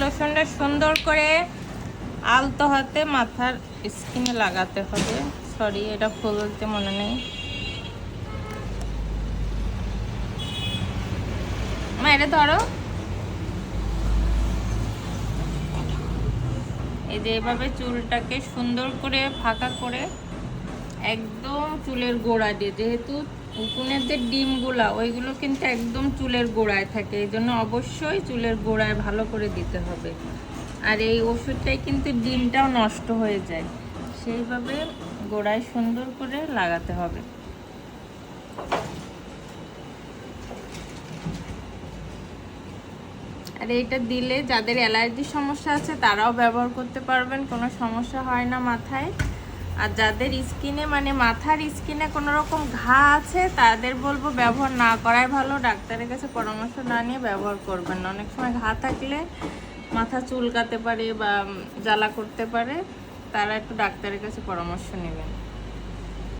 লোশনটা সুন্দর করে আলতো হাতে মাথার স্কিনে লাগাতে হবে। সরি, এটা খুলতে মনে নেই। মা এটা ধরো। এই যে এভাবে চুলটাকে সুন্দর করে ফাঁকা করে একদম চুলের গোড়া দিয়ে, যেহেতু উকুনের যে ডিমগুলা ওইগুলো কিন্তু একদম চুলের গোড়ায় থাকে, এই জন্য অবশ্যই চুলের গোড়ায় ভালো করে দিতে হবে। আর এই ওষুধটাই কিন্তু ডিমটাও নষ্ট হয়ে যায়, সেইভাবে গোড়ায় সুন্দর করে লাগাতে হবে। আর এইটা দিলে যাদের অ্যালার্জির সমস্যা আছে তারাও ব্যবহার করতে পারবেন, কোনো সমস্যা হয় না মাথায়। আর যাদের স্কিনে মানে মাথার স্কিনে কোনো রকম ঘা আছে তাদের বলবো ব্যবহার না করাই ভালো, ডাক্তারের কাছে পরামর্শ না নিয়ে ব্যবহার করবেন না। অনেক সময় ঘা থাকলে মাথা চুলকাতে পারে বা জ্বালা করতে পারে, তারা একটু ডাক্তারের কাছে পরামর্শ নেবেন।